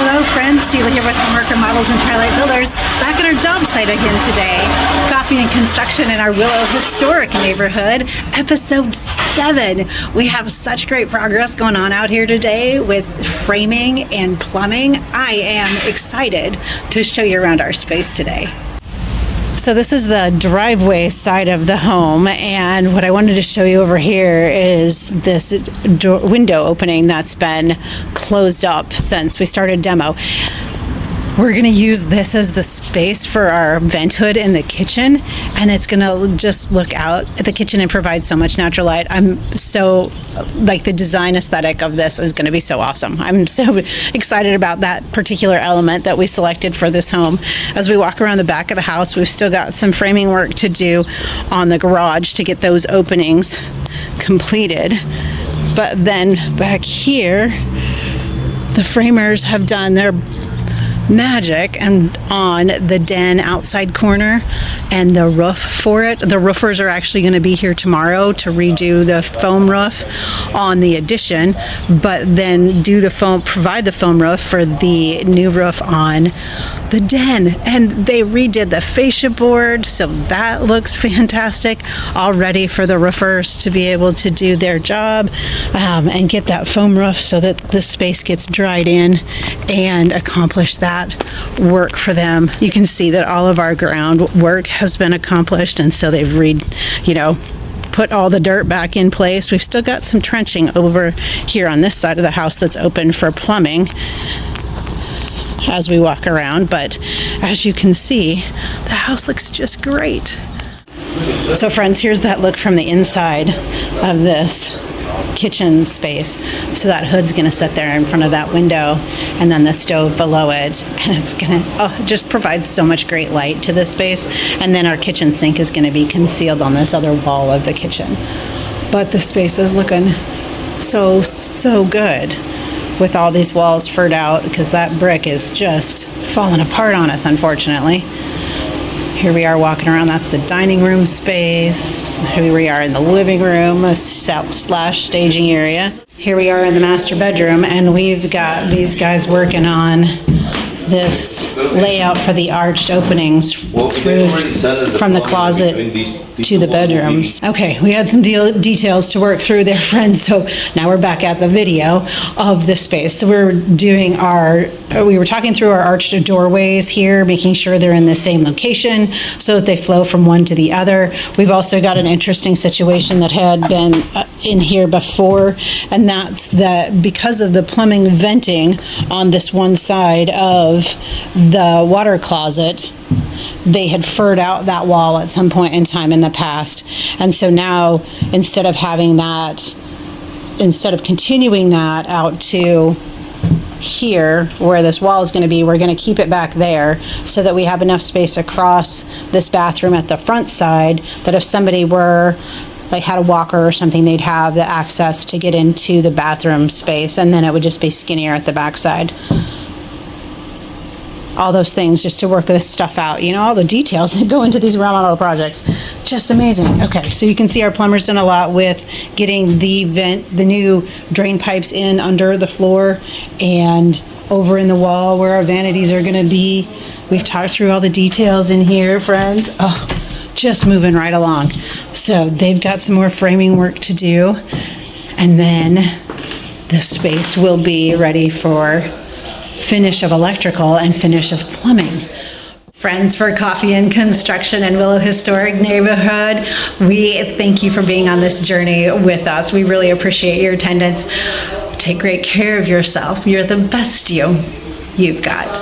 Hello friends, Sheila here with Remodels and Twilight Builders, back at our job site again today. Coffee and construction in our Willo historic neighborhood, episode 7. We have such great progress going on out here today with framing and plumbing. I am excited to show you around our space today. So this is the driveway side of the home, and what I wanted to show you over here is this window opening that's been closed up since we started demo. We're going to use this as the space for our vent hood in the kitchen, and it's going to just look out at the kitchen and provide so much natural light. I'm so, like, the design aesthetic of this is going to be so awesome. I'm so excited about that particular element that we selected for this home. As we walk around the back of the house, we've still got some framing work to do on the garage to get those openings completed. But then back here, the framers have done their magic and on the den outside corner and the roof for it. The roofers are actually going to be here tomorrow to redo the foam roof on the addition, but then provide the foam roof for the new roof on the den. And they redid the fascia board, so that looks fantastic, all ready for the roofers to be able to do their job and get that foam roof so that the space gets dried in and accomplish that work for them. You can see that all of our groundwork has been accomplished, and so they've put all the dirt back in place. We've still got some trenching over here on this side of the house that's open for plumbing as we walk around, but as you can see, the house looks just great. So friends, here's that look from the inside of this kitchen space. So that hood's going to sit there in front of that window, and then the stove below it, and it's going to just provide so much great light to this space. And then our kitchen sink is going to be concealed on this other wall of the kitchen. But the space is looking so good with all these walls furred out, because that brick is just falling apart on us, unfortunately. Here we are walking around. That's the dining room space. Here we are in the living room / staging area. Here we are in the master bedroom, and we've got these guys working on this layout for the arched openings from the closet to the bedrooms. Okay, we had some details to work through there, friends, so now we're back at the video of the space. So we were talking through our arched doorways here, making sure they're in the same location so that they flow from one to the other. We've also got an interesting situation that had been in here before, and that's that because of the plumbing venting on this one side of the water closet, they had furred out that wall at some point in time in the past. And so now, instead of continuing that out to here where this wall is going to be, we're going to keep it back there so that we have enough space across this bathroom at the front side that if somebody had a walker or something, they'd have the access to get into the bathroom space, and then it would just be skinnier at the back side. All those things just to work this stuff out. All the details that go into these remodel projects. Just amazing. Okay, so you can see our plumber's done a lot with getting the new drain pipes in under the floor and over in the wall where our vanities are going to be. We've talked through all the details in here, friends. Oh, just moving right along. So they've got some more framing work to do, and then the space will be ready for finish of electrical and finish of plumbing. Friends, for Coffee and Construction in Willo Historic Neighborhood, we thank you for being on this journey with us. We really appreciate your attendance. Take great care of yourself. You're the best you've got.